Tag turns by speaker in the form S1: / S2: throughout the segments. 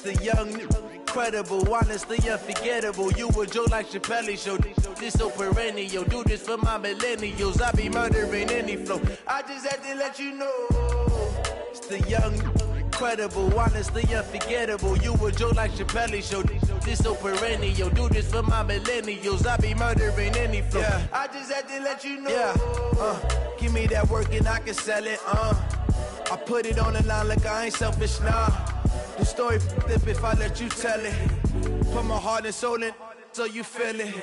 S1: the young, incredible, honestly unforgettable. You a joke like Chappelle Show. This so perennial. Do this for my millennials. I be murdering any flow. I just had to let you know. It's the young, incredible, honestly unforgettable. You a joke like Chappelle Show. This so perennial. Do this for my millennials. I be murdering any flow. Yeah. I just had to let you know. Yeah. Give me that work and I can sell it. I put it on the line like I ain't selfish, nah. The story flip if I let you tell it. Put my heart and soul in so you feel it.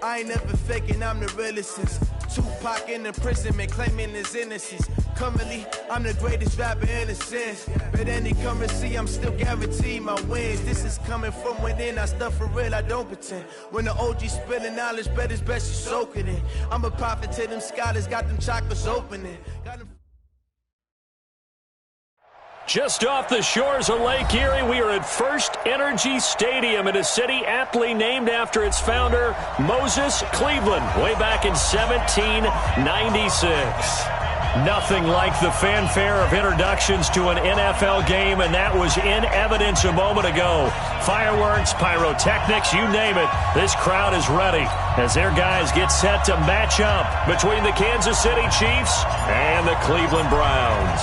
S1: I ain't never faking, I'm the realest since Tupac in imprisonment, claiming his innocence. Currently, I'm the greatest rapper in a sense. But any currency, I'm still guaranteed my wins. This is coming from within, I stuff for real, I don't pretend. When the OG spilling knowledge, bet it's best you soak it in. I'm a prophet to them scholars, got them chakras opening.
S2: Just off the shores of Lake Erie, we are at First Energy Stadium in a city aptly named after its founder, Moses Cleveland, way back in 1796. Nothing like the fanfare of introductions to an NFL game, and that was in evidence a moment ago. Fireworks, pyrotechnics, you name it. This crowd is ready as their guys get set to match up between the Kansas City Chiefs and the Cleveland Browns.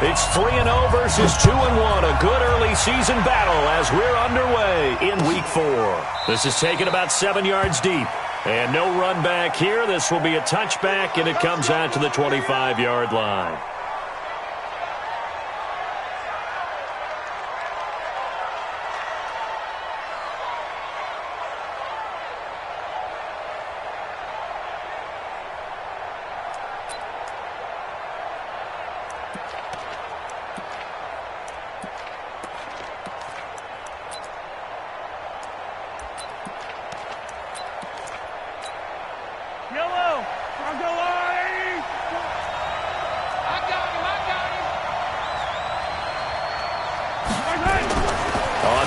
S2: It's 3-0 versus 2-1, a good early season battle as we're underway in Week 4. This is taken about 7 yards deep. And no run back here. This will be a touchback, and it comes out to the 25-yard line.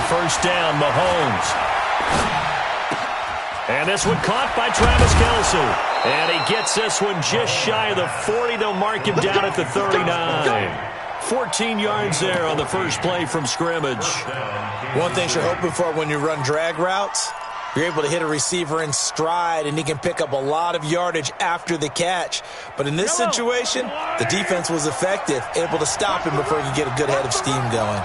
S2: First down, Mahomes. And this one caught by Travis Kelce. And he gets this one just shy of the 40. They'll mark him down at the 39. 14 yards there on the first play from scrimmage.
S3: One thing you're hoping for when you run drag routes, you're able to hit a receiver in stride, and he can pick up a lot of yardage after the catch. But in this situation, the defense was effective, able to stop him before he could get a good head of steam going.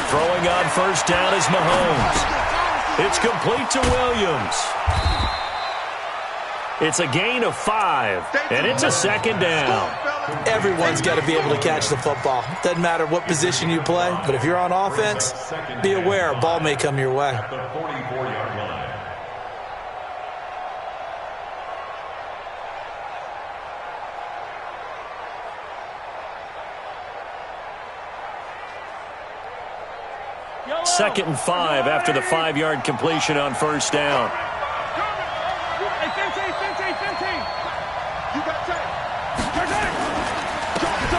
S2: Throwing on first down is Mahomes. It's complete to Williams. It's a gain of 5, and it's a second down.
S3: Everyone's got to be able to catch the football. Doesn't matter what position you play, but if you're on offense, be aware a ball may come your way.
S2: Second and 5 after the 5-yard completion on first down.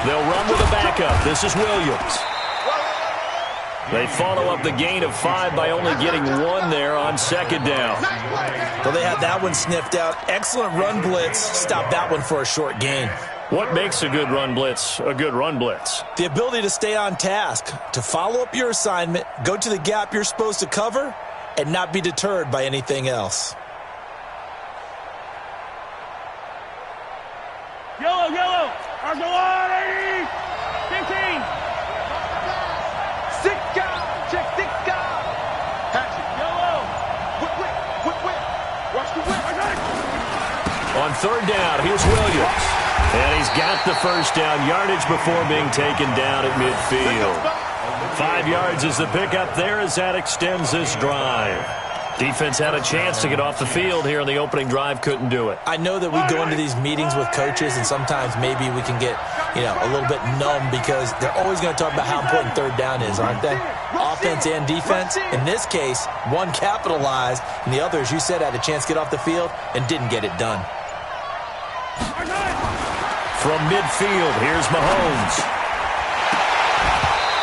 S2: They'll run with a backup. This is Williams. They follow up the gain of 5 by only getting 1 there on second down.
S3: Well, they had that one sniffed out. Excellent run blitz. Stop that one for a short gain.
S2: What makes a good run blitz a good run blitz?
S3: The ability to stay on task, to follow up your assignment, go to the gap you're supposed to cover, and not be deterred by anything else.
S4: Yellow. Argo on, 80, 15. Six guys. Check 6 guys. Patch it. Yellow. Whip. Watch the whip.
S2: On third down, here's Williams. And he's got the first down yardage before being taken down at midfield. 5 yards is the pickup there as that extends this drive. Defense had a chance to get off the field here in the opening drive, couldn't do it.
S3: I know that we go into these meetings with coaches, and sometimes maybe we can get, a little bit numb because they're always going to talk about how important third down is, aren't they? Offense and defense. In this case, one capitalized, and the other, as you said, had a chance to get off the field and didn't get it done.
S2: From midfield, here's Mahomes.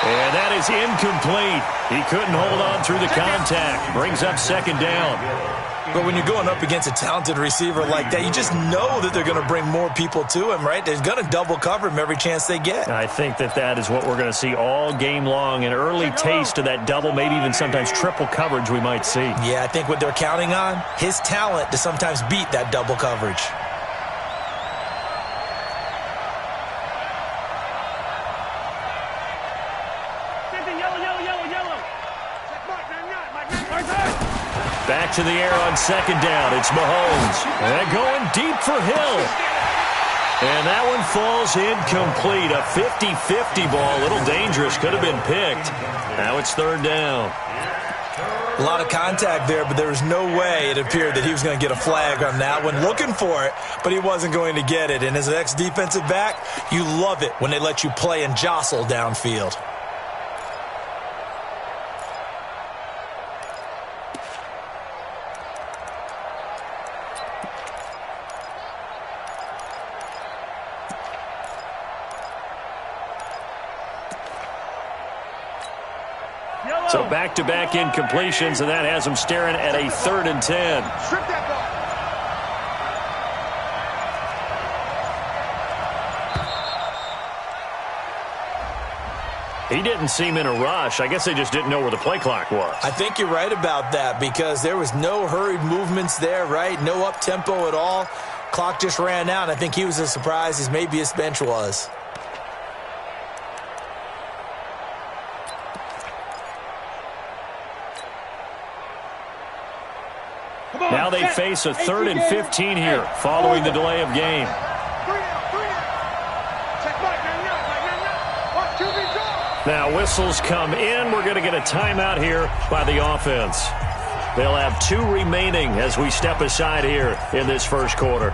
S2: And that is incomplete. He couldn't hold on through the contact. Brings up second down.
S3: But when you're going up against a talented receiver like that, you just know that they're going to bring more people to him, right? They're going to double cover him every chance they get.
S2: I think that is what we're going to see all game long. An early taste of that double, maybe even sometimes triple coverage we might see.
S3: Yeah, I think what they're counting on, his talent to sometimes beat that double coverage.
S2: Back to the air on second down. It's Mahomes. And going deep for Hill. And that one falls incomplete. A 50-50 ball. A little dangerous. Could have been picked. Now it's third down.
S3: A lot of contact there, but there was no way it appeared that he was going to get a flag on that one. Looking for it, but he wasn't going to get it. And as an ex-defensive back, you love it when they let you play and jostle downfield.
S2: So back-to-back incompletions, and that has him staring at a 3rd and 10.
S4: Strip that ball.
S2: He didn't seem in a rush. I guess they just didn't know where the play clock was.
S3: I think you're right about that because there was no hurried movements there, right? No up-tempo at all. Clock just ran out, and I think he was as surprised as maybe his bench was.
S2: Now they face a 3rd and 15 here following the delay of game. Now whistles come in. We're going to get a timeout here by the offense. They'll have 2 remaining as we step aside here in this first quarter.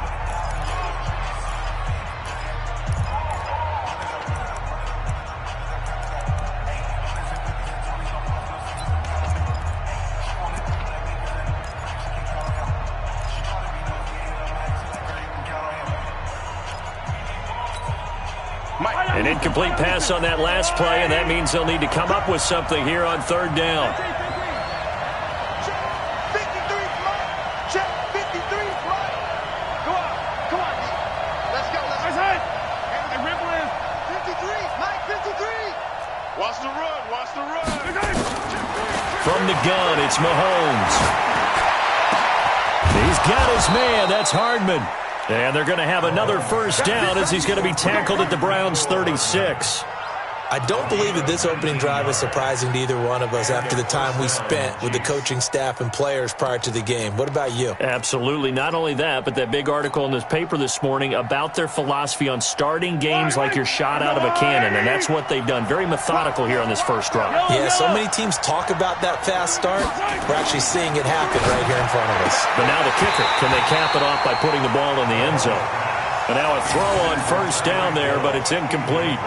S2: An incomplete pass on that last play, and that means they'll need to come up with something here on third down.
S4: Check 53, Mike. Come on, D. Let's go. And ripple in. 53, Mike, 53. Watch the run.
S2: From the gun, it's Mahomes. He's got his man. That's Hardman. And they're going to have another first down as he's going to be tackled at the Browns' 36.
S3: I don't believe that this opening drive is surprising to either one of us after the time we spent with the coaching staff and players prior to the game. What about you?
S2: Absolutely. Not only that, but that big article in this paper this morning about their philosophy on starting games like you're shot out of a cannon, and that's what they've done. Very methodical here on this first drive.
S3: Yeah, so many teams talk about that fast start. We're actually seeing it happen right here in front of us.
S2: But now the kicker. Can they cap it off by putting the ball in the end zone? And now a throw on first down there, but it's incomplete.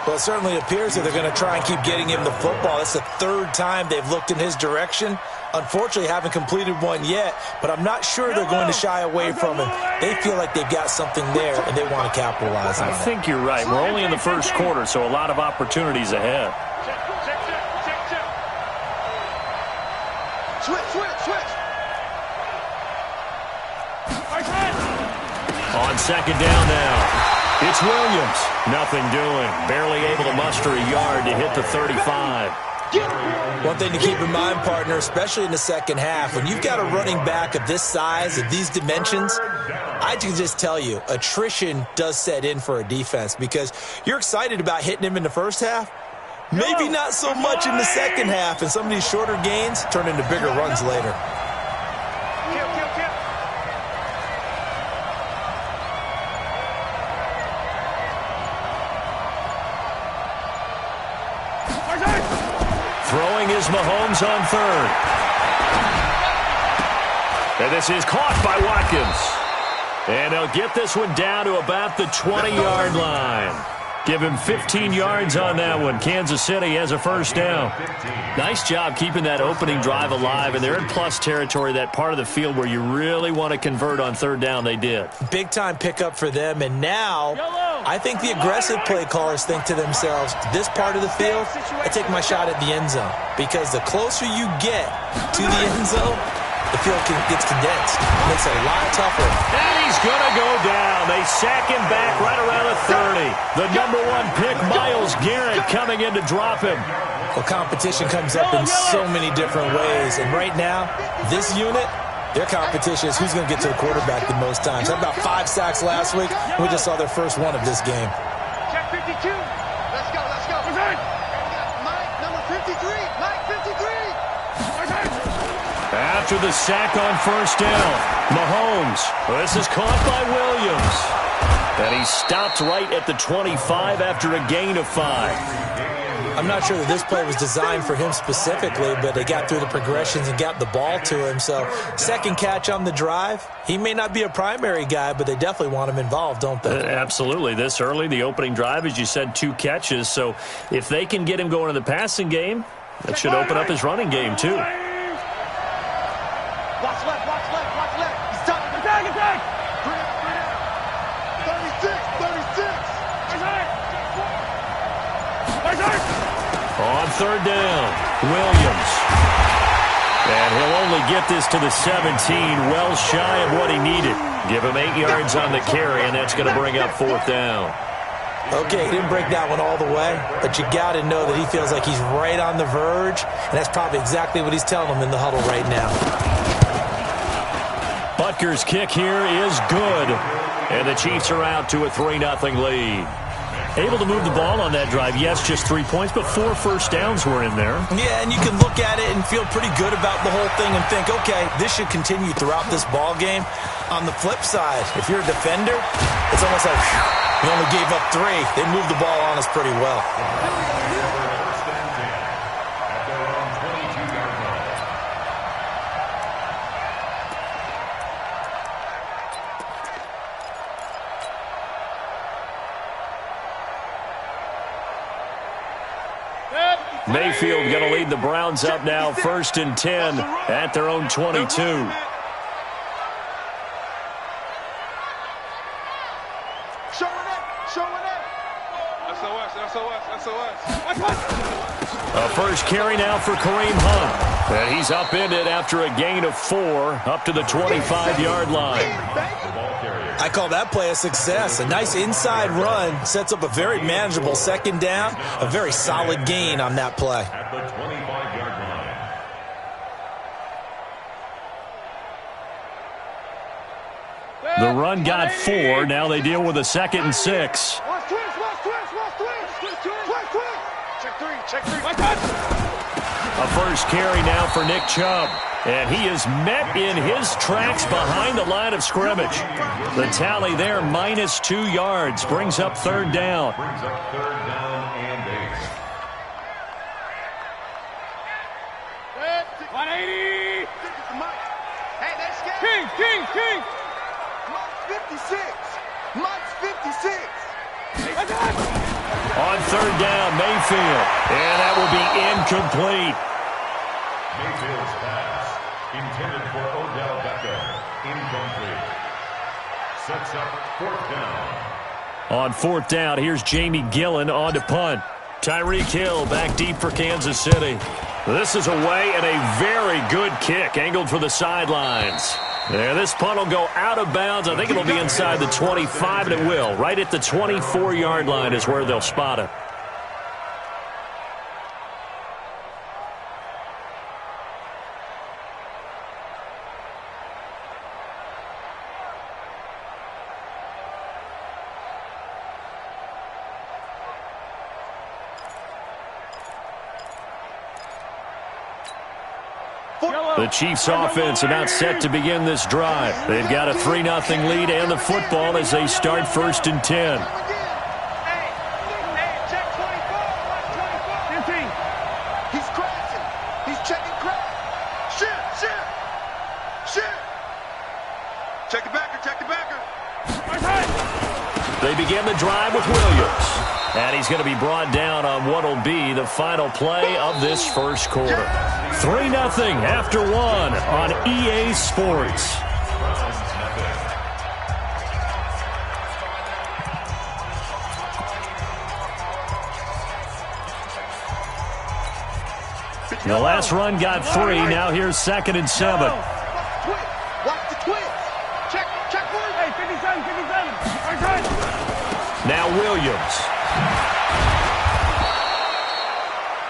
S3: Well, it certainly appears that they're going to try and keep getting him the football. That's the 3rd time they've looked in his direction. Unfortunately, haven't completed one yet, but I'm not sure they're going to shy away from him. They feel like they've got something there, and they want to capitalize on it.
S2: I think you're right. We're only in the first quarter, so a lot of opportunities ahead.
S4: Switch.
S2: On second down now. It's Williams. Nothing doing. Barely able to muster a yard to hit the 35.
S3: One thing to keep in mind, partner, especially in the second half, when you've got a running back of this size, of these dimensions, I can just tell you, attrition does set in for a defense because you're excited about hitting him in the first half. Maybe not so much in the second half, and some of these shorter gains turn into bigger runs later.
S2: Throwing is Mahomes on 3rd. And this is caught by Watkins. And they'll get this one down to about the 20-yard line. Give him 15 yards on that one. Kansas City has a first down. Nice job keeping that opening drive alive, and they're in plus territory, that part of the field where you really want to convert on third down. They did.
S3: Big-time pickup for them, and now I think the aggressive play callers think to themselves, this part of the field, I take my shot at the end zone, because the closer you get to the end zone, the field gets condensed. It makes it a lot tougher.
S2: And he's going to go down. They sack him back right around the 30. The number 1 pick, Myles Garrett, coming in to drop him.
S3: Well, competition comes up in so many different ways. And right now, this unit, their competition is who's going to get to the quarterback the most times. Had about 5 sacks last week. We just saw their first one of this game.
S4: Check 52. Let's go, let's go. Mike, number 53. Mike, 53.
S2: After the sack on first down, Mahomes. This is caught by Williams. And he stopped right at the 25 after a gain of 5.
S3: I'm not sure that this play was designed for him specifically, but they got through the progressions and got the ball to him. So, second catch on the drive. He may not be a primary guy, but they definitely want him involved, don't they?
S2: Absolutely. This early, the opening drive, as you said, 2 catches. So, if they can get him going in the passing game, that should open up his running game, too.
S4: Watch left, watch left, watch left. He's tucking. Attack, attack. 36.
S2: On third down, Williams. And he'll only get this to the 17, well shy of what he needed. Give him 8 yards on the carry, and that's going to bring up 4th down.
S3: Okay, he didn't break that one all the way, but you got to know that he feels like he's right on the verge, and that's probably exactly what he's telling him in the huddle right now.
S2: Butker's kick here is good, and the Chiefs are out to a 3-0 lead. Able to move the ball on that drive. Yes, just 3 points, but 4 first downs were in there.
S3: Yeah, and you can look at it and feel pretty good about the whole thing and think, okay, this should continue throughout this ball game. On the flip side, if you're a defender, it's almost like, we only gave up 3. They moved the ball on us pretty well.
S2: Mayfield going to lead the Browns up now, 1st and 10 at their own 22.
S4: Showing it. SOS.
S2: A first carry now for Kareem Hunt. And he's upended after a gain of 4 up to the 25-yard line.
S3: I call that play a success. A nice inside run sets up a very manageable 2nd down. A very solid gain on that play.
S5: At the 25-yard line.
S2: The run got 4. Now they deal with a 2nd and 6.
S4: Check 3.
S2: A first carry now for Nick Chubb. And he is met in his tracks behind the line of scrimmage. The tally there, -2 yards, brings up 3rd down.
S5: Brings up 3rd down and 8.
S4: 180. Hey, let's get it. King. Mike's 56.
S2: On 3rd down, Mayfield. And that will be incomplete.
S5: Mayfield's pass, intended for Odell Beckham, incomplete. Sets up 4th down.
S2: On 4th down, here's Jamie Gillen on to punt. Tyreek Hill back deep for Kansas City. This is away and a very good kick, angled for the sidelines. Yeah, this punt will go out of bounds. I think it'll be inside the 25, and it will. Right at the 24-yard line is where they'll spot it. The Chiefs offense about set to begin this drive. They've got a 3-0 lead and the football as they start 1st and 10.
S4: Check 24. He's crashing. He's checking crash. Shit. Check the backer.
S2: They begin the drive with Williams. And he's going to be brought down on what will be the final play of this first quarter. 3-0 after 1 on EA Sports. The last run got 3. Now here's 2nd and 7. Now Williams.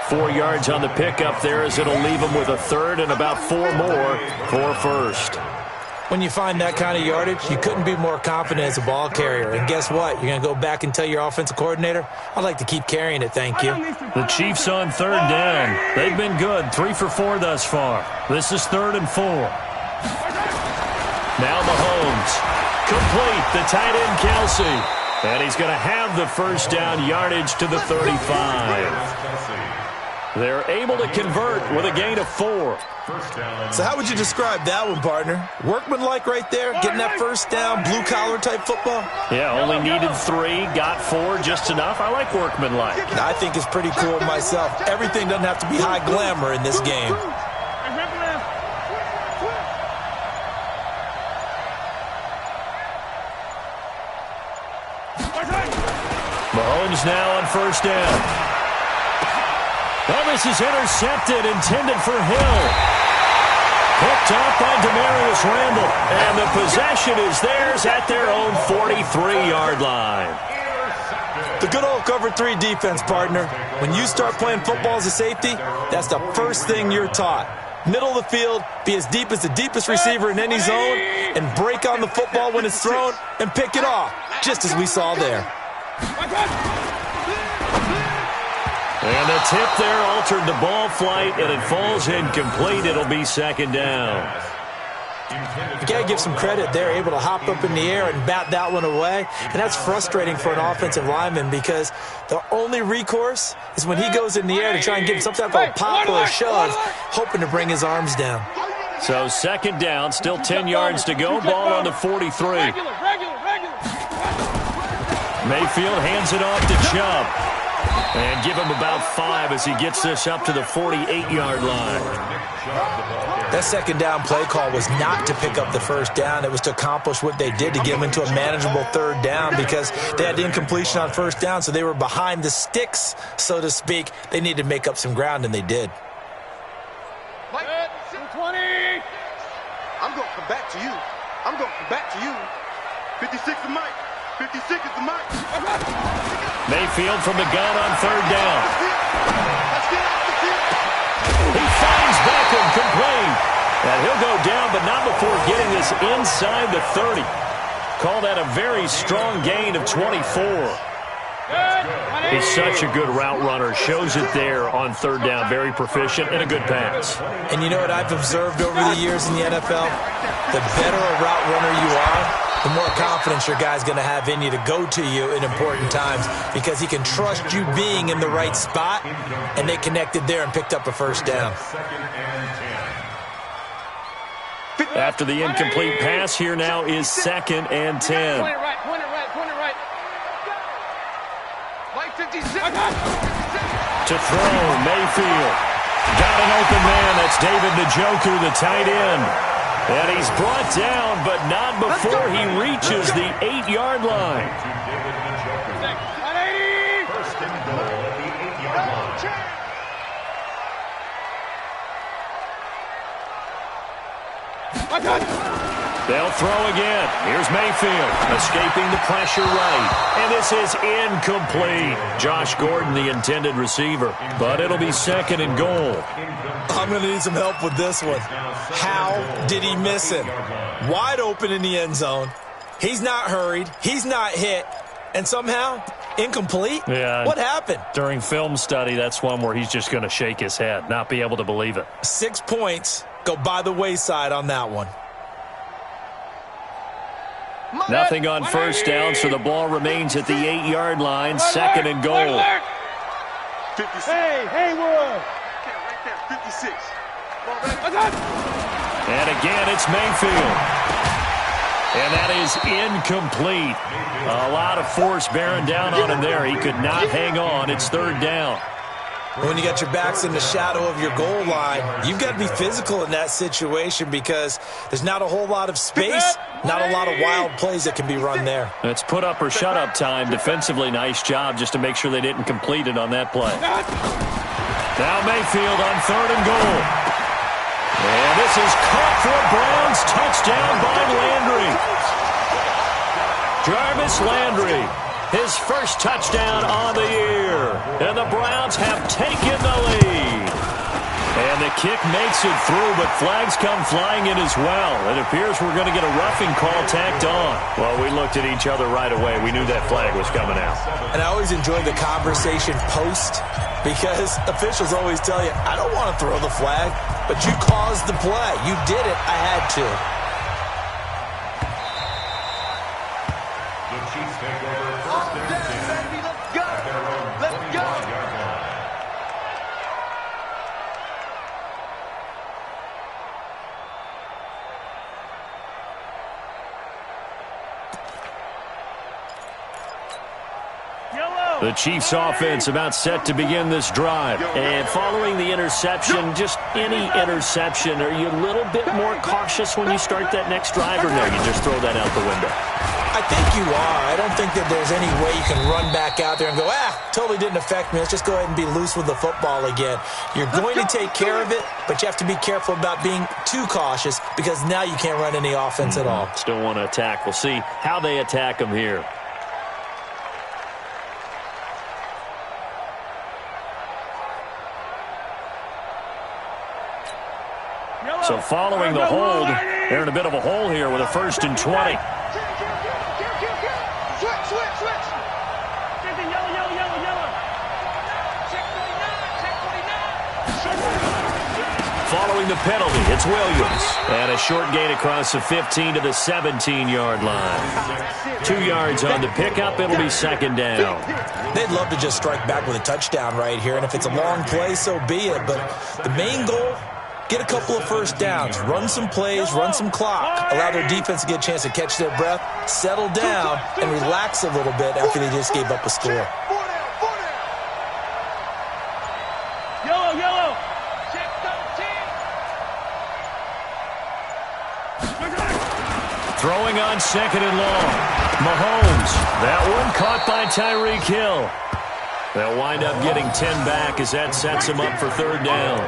S2: 4 yards on the pickup there as it'll leave him with a third and about 4 more for first.
S3: When you find that kind of yardage, you couldn't be more confident as a ball carrier. And guess what? You're going to go back and tell your offensive coordinator, I'd like to keep carrying it, thank you.
S2: The Chiefs on third down. They've been good, 3 for 4 thus far. This is 3rd and 4. Now Mahomes. Complete, the tight end Kelsey. And he's going to have the first down yardage to the 35. They're able to convert with a gain of 4.
S3: So how would you describe that one, partner? Workmanlike right there, getting that first down, blue-collar type football?
S2: Yeah, only needed 3, got 4, just enough. I like workmanlike.
S3: I think it's pretty cool myself. Everything doesn't have to be high glamour in this game.
S2: Mahomes now on first down. Oh, this is intercepted, intended for Hill. Picked up by Demarius Randall. And the possession is theirs at their own 43-yard line.
S3: The good old cover 3 defense, partner. When you start playing football as a safety, that's the first thing you're taught. Middle of the field, be as deep as the deepest receiver in any zone, and break on the football when it's thrown and pick it off, just as we saw there.
S2: And a tip there altered the ball flight, and it falls incomplete. It'll be 2nd down.
S3: You got to give some credit. They're able to hop up in the air and bat that one away. And that's frustrating for an offensive lineman because the only recourse is when he goes in the air to try and give him some type of a pop or a shove, hoping to bring his arms down.
S2: So 2nd down, still 10 yards to go. Ball on the 43. Mayfield hands it off to Chubb. And give him about 5 as he gets this up to the 48-yard line.
S3: That 2nd down play call was not to pick up the first down. It was to accomplish what they did to get them into a manageable 3rd down because they had incompletion on first down, so they were behind the sticks, so to speak. They needed to make up some ground, and they did.
S4: 20. I'm going to come back to you. I'm going to come back to you. 56 is Mike. 56 is the Mike.
S2: Mayfield from the gun on 3rd down. He finds Beckham complete. And he'll go down, but not before getting this inside the 30. Call that a very strong gain of 24. He's such a good route runner. Shows it there on 3rd down. Very proficient and a good pass.
S3: And you know what I've observed over the years in the NFL? The better a route runner you are, the more confidence your guy's going to have in you to go to you in important times because he can trust you being in the right spot, and they connected there and picked up a first down.
S2: After the incomplete pass, here now is 2nd and 10.
S4: Point it right. Mike 56.
S2: To throw, Mayfield. Got an open man. That's David Njoku, the tight end. And he's brought down, but not before he reaches the 8-yard line.
S5: First and goal at the 8-yard line.
S2: They'll throw again. Here's Mayfield, escaping the pressure right. And this is incomplete. Josh Gordon, the intended receiver. But it'll be 2nd and goal.
S3: I'm going to need some help with this one. How did he miss him? Wide open in the end zone. He's not hurried. He's not hit. And somehow, incomplete?
S2: Yeah.
S3: What happened?
S2: During film study, that's one where he's just going to shake his head, not be able to believe it.
S3: 6 points go by the wayside on that one.
S2: Nothing on first down, so the ball remains at the 8-yard line. 2nd and goal.
S4: 56. Hey, Haywood. Right there, 56.
S2: And again, it's Mayfield. And that is incomplete. A lot of force bearing down on him there. He could not hang on. It's 3rd down.
S3: When you got your backs in the shadow of your goal line, you've got to be physical in that situation because there's not a whole lot of space, not a lot of wild plays that can be run there.
S2: It's put up or shut up time. Defensively, nice job just to make sure they didn't complete it on that play. Now Mayfield on 3rd and goal. And this is caught for Browns. Touchdown by Landry. Jarvis Landry. his first touchdown on the year. And the Browns have taken the lead. And the kick makes it through, but flags come flying in as well. It appears we're going to get a roughing call tacked on. Well, we looked at each other right away. We knew that flag was coming out.
S3: And I always enjoy the conversation post, because officials always tell you, I don't want to throw the flag, but you caused the play. You did it. I had to.
S5: The Chiefs take over first and 10.
S4: Let's go. Let's go.
S2: The Chiefs offense about set to begin this drive. And following the interception, just any interception, are you a little bit more cautious when you start that next drive, or no, you just throw that out the window?
S3: I think you are. I don't think that there's any way you can run back out there and go, totally didn't affect me. Let's just go ahead and be loose with the football again. You're going to take care of it, but you have to be careful about being too cautious, because now you can't run any offense at all.
S2: Still want to attack. We'll see how they attack them here. So following the hold, they're in a bit of a hole here with a 1st and 20. Following the penalty, it's Williams. And a short gain across the 15 to the 17-yard line. 2 yards on the pickup. It'll be 2nd down.
S3: They'd love to just strike back with a touchdown right here, and if it's a long play, so be it. But the main goal, get a couple of first downs, run some plays, run some clock, allow their defense to get a chance to catch their breath, settle down, and relax a little bit after they just gave up a score.
S4: Yellow.
S2: Throwing on 2nd and long. Mahomes. That one caught by Tyreek Hill. They'll wind up getting 10 back as that sets them up for 3rd down.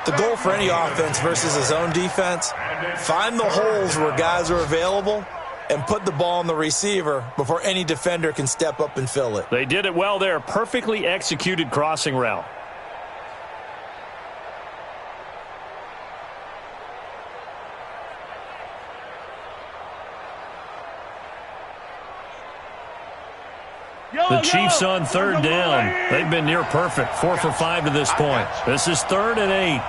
S3: The goal for any offense versus his own defense, find the holes where guys are available and put the ball on the receiver before any defender can step up and fill it.
S2: They did it well there. Perfectly executed crossing route. The Chiefs on 3rd down. They've been near perfect. 4 for 5 to this point. This is 3rd and 8.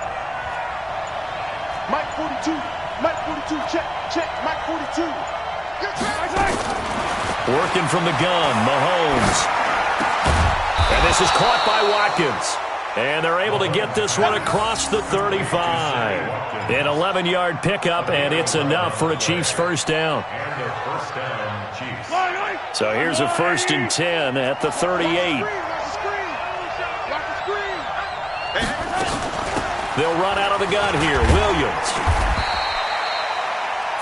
S4: Mike 42. Mike 42. Check. Mike 42.
S2: Working from the gun, Mahomes. And this is caught by Watkins. And they're able to get this one across the 35. An 11-yard pickup, and it's enough for a Chiefs 1st down.
S5: And their 1st down, Chiefs.
S2: So here's a 1st and 10 at the 38. They'll run out of the gun here. Williams.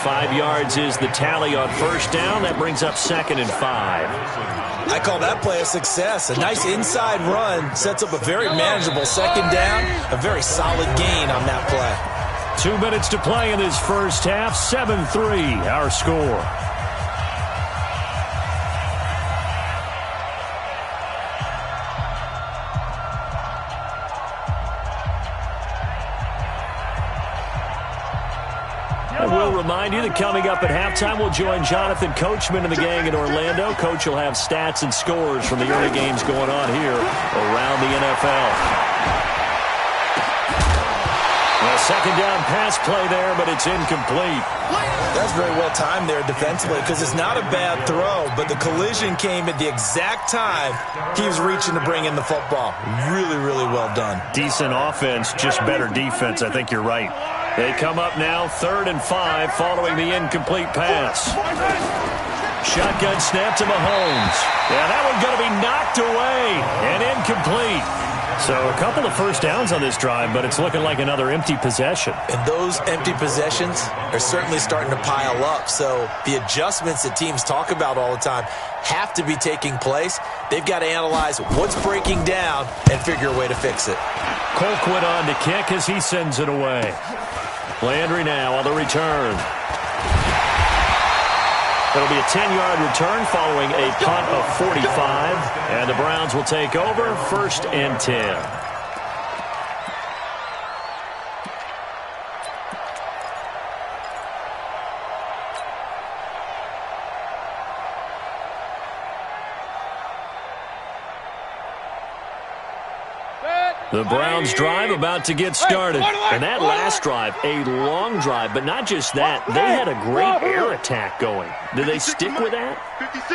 S2: 5 yards is the tally on 1st down. That brings up 2nd and 5.
S3: I call that play a success. A nice inside run sets up a very manageable 2nd down. A very solid gain on that play.
S2: 2 minutes to play in this first half. 7-3 our score. I will remind you that coming up at halftime, we'll join Jonathan Coachman and the gang in Orlando. Coach will have stats and scores from the early games going on here around the NFL. A 2nd down pass play there, but it's incomplete.
S3: That's very well timed there defensively, because it's not a bad throw, but the collision came at the exact time he was reaching to bring in the football. Really, really well done.
S2: Decent offense, just better defense. I think you're right. They come up now 3rd and 5 following the incomplete pass. Shotgun snap to Mahomes. Yeah, that one's going to be knocked away and incomplete. So a couple of first downs on this drive, but it's looking like another empty possession.
S3: And those empty possessions are certainly starting to pile up. So the adjustments that teams talk about all the time have to be taking place. They've got to analyze what's breaking down and figure a way to fix it.
S2: Colquitt on to kick as he sends it away. Landry now on the return. It'll be a 10-yard return following a punt of 45. And the Browns will take over, 1st and 10. The Browns drive about to get started. And that last drive, a long drive, but not just that. They had a great air attack going. Do they stick with that?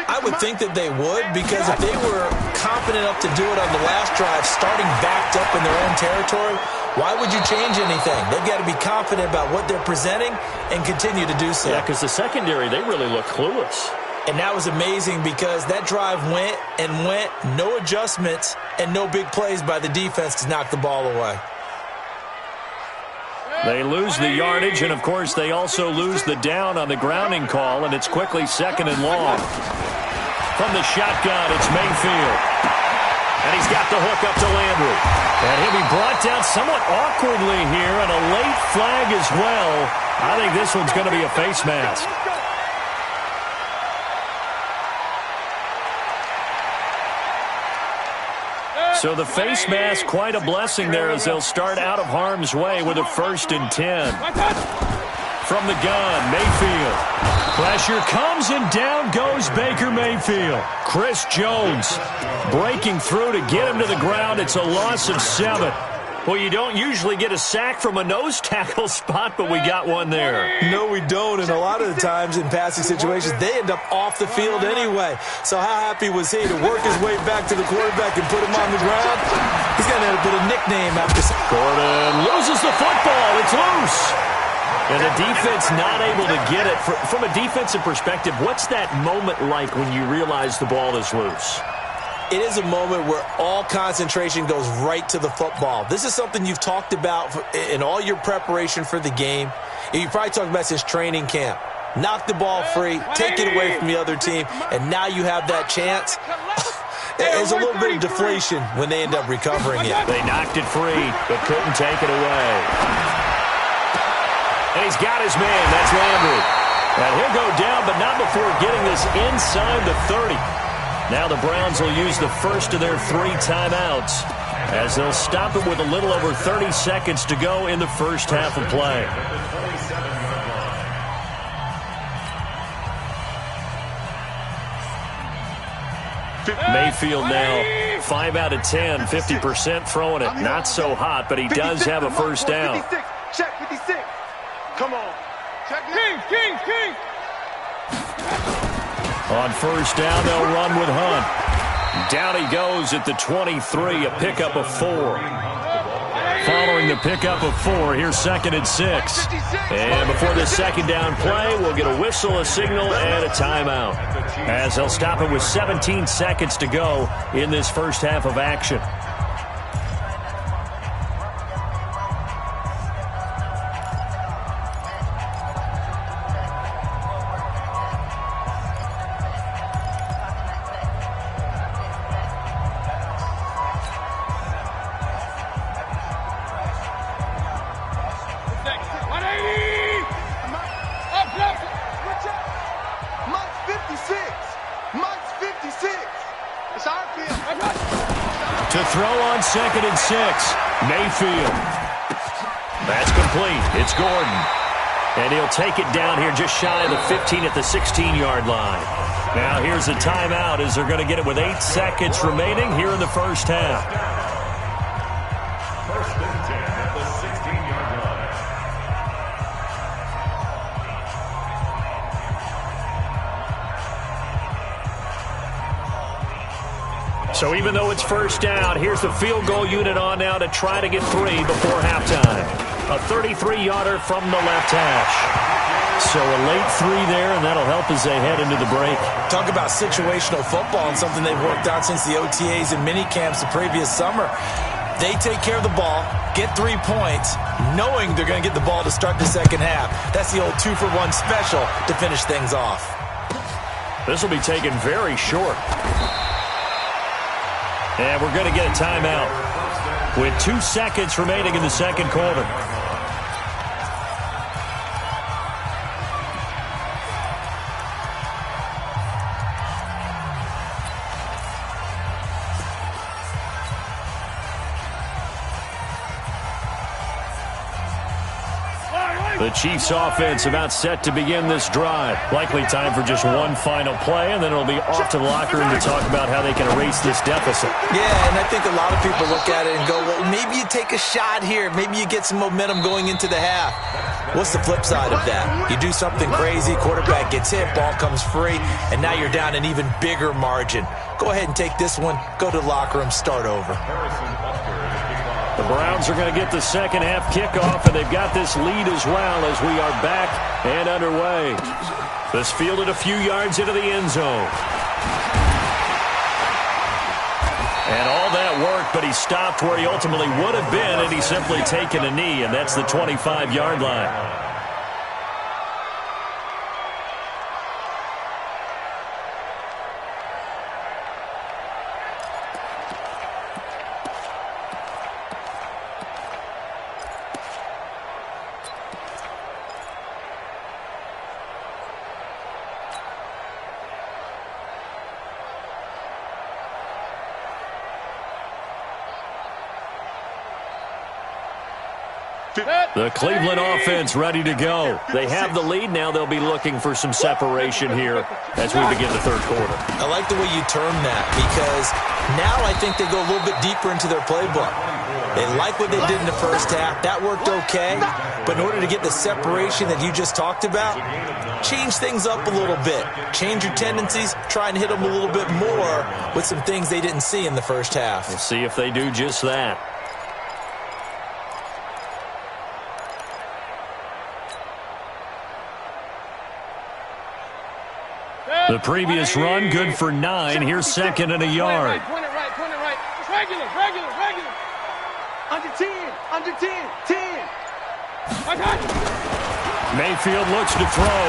S3: I would think that they would, because if they were confident enough to do it on the last drive, starting backed up in their own territory, why would you change anything? They've got to be confident about what they're presenting and continue to do so.
S2: Yeah, because the secondary, they really look clueless.
S3: And that was amazing because that drive went and went, no adjustments, and no big plays by the defense to knock the ball away.
S2: They lose the yardage, and, of course, they also lose the down on the grounding call, and it's quickly 2nd and long. From the shotgun, it's Mayfield. And he's got the hook up to Landry. And he'll be brought down somewhat awkwardly here, and a late flag as well. I think this one's going to be a face mask. So the face mask, quite a blessing there as they'll start out of harm's way with a 1st and 10. From the gun, Mayfield. Pressure comes and down goes Baker Mayfield. Chris Jones breaking through to get him to the ground. It's a loss of 7. Well, you don't usually get a sack from a nose tackle spot, but we got one there.
S3: No, we don't, and a lot of the times in passing situations, they end up off the field anyway. So how happy was he to work his way back to the quarterback and put him on the ground? He's going to have a bit of nickname after.
S2: Gordon loses the football. It's loose. And the defense not able to get it. From a defensive perspective, what's that moment like when you realize the ball is loose?
S3: It is a moment where all concentration goes right to the football. This is something you've talked about in all your preparation for the game. You probably talked about since training camp. Knock the ball free, take it away from the other team, and now you have that chance. There's a little bit of deflation when they end up recovering it.
S2: They knocked it free, but couldn't take it away. And he's got his man. That's Landry. And he'll go down, but not before getting this inside the 30. Now the Browns will use the first of their 3 timeouts as they'll stop it with a little over 30 seconds to go in the first half of play. Mayfield now 5 out of 10, 50% throwing it. Not so hot, but he does have a first down.
S4: Check 56. Come on. Check King.
S2: On first down, they'll run with Hunt. Down he goes at the 23, a pickup of 4. Following the pickup of 4, here's 2nd and 6. And before this second down play, we'll get a whistle, a signal, and a timeout, as they'll stop it with 17 seconds to go in this first half of action. To throw on 2nd and 6, Mayfield. That's complete. It's Gordon. And he'll take it down here just shy of the 15 at the 16-yard line. Now here's a timeout as they're going to get it with 8 seconds remaining here in the first half.
S5: 1st and 10 at the 16-yard line.
S2: So even though it's first down, here's the field goal unit on now to try to get 3 before halftime. A 33-yarder from the left hash. So a late 3 there, and that'll help as they head into the break.
S3: Talk about situational football and something they've worked out since the OTAs and mini camps the previous summer. They take care of the ball, get 3 points, knowing they're going to get the ball to start the second half. That's the old 2-for-1 special to finish things off.
S2: This will be taken very short. And we're going to get a timeout with 2 seconds remaining in the second quarter. The Chiefs offense about set to begin this drive. Likely time for just one final play, and then it'll be off to the locker room to talk about how they can erase this deficit.
S3: Yeah, and I think a lot of people look at it and go, well, maybe you take a shot here. Maybe you get some momentum going into the half. What's the flip side of that? You do something crazy, quarterback gets hit, ball comes free, and now you're down an even bigger margin. Go ahead and take this one, go to the locker room, start over.
S2: The Browns are going to get the second half kickoff, and they've got this lead as well as we are back and underway. This fielded a few yards into the end zone. And all that worked, but he stopped where he ultimately would have been, and he's simply taken a knee, and that's the 25-yard line. The Cleveland offense ready to go. They have the lead now. They'll be looking for some separation here as we begin the third quarter.
S3: I like the way you term that because now I think they go a little bit deeper into their playbook. They like what they did in the first half. That worked okay. But in order to get the separation that you just talked about, change things up a little bit. Change your tendencies. Try and hit them a little bit more with some things they didn't see in the first half.
S2: We'll see if they do just that. The previous run, good for 9. Here's second and a yard.
S4: Point it right. Regular. Under 10. 10.
S2: Mayfield looks to throw.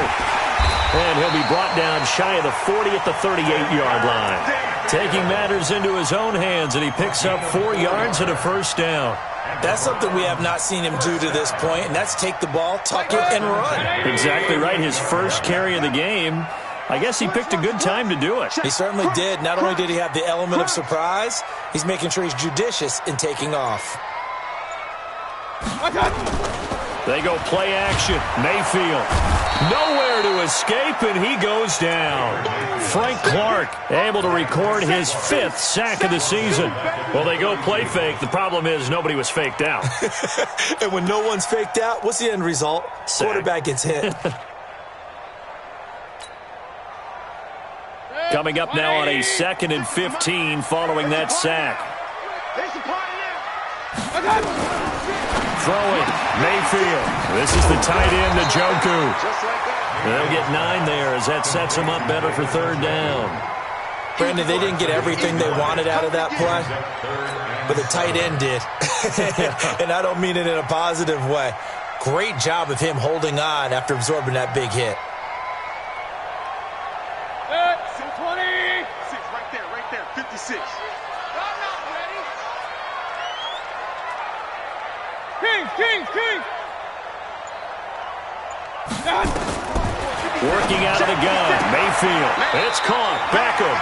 S2: And he'll be brought down shy of the 40 at the 38-yard line. Taking matters into his own hands, and he picks up 4 yards and a first down.
S3: That's something we have not seen him do to this point, and that's take the ball, tuck it, and run.
S2: Exactly right. His first carry of the game. I guess he picked a good time to do it.
S3: He certainly did. Not only did he have the element of surprise, he's making sure he's judicious in taking off.
S2: They go play action. Mayfield. Nowhere to escape, and he goes down. Frank Clark able to record his 5th sack of the season. Well, they go play fake. The problem is nobody was faked out.
S3: And when no one's faked out, what's the end result?
S2: Sack.
S3: Quarterback gets hit.
S2: Coming up now on a 2nd and 15 following that sack. Throwing, Mayfield. This is the tight end, Njoku. They'll get 9 there as that sets them up better for third down.
S3: Brandon, they didn't get everything they wanted out of that play, but the tight end did. And I don't mean it in a positive way. Great job of him holding on after absorbing that big hit.
S4: King!
S2: Working out of the gun, Mayfield. It's caught, Beckham.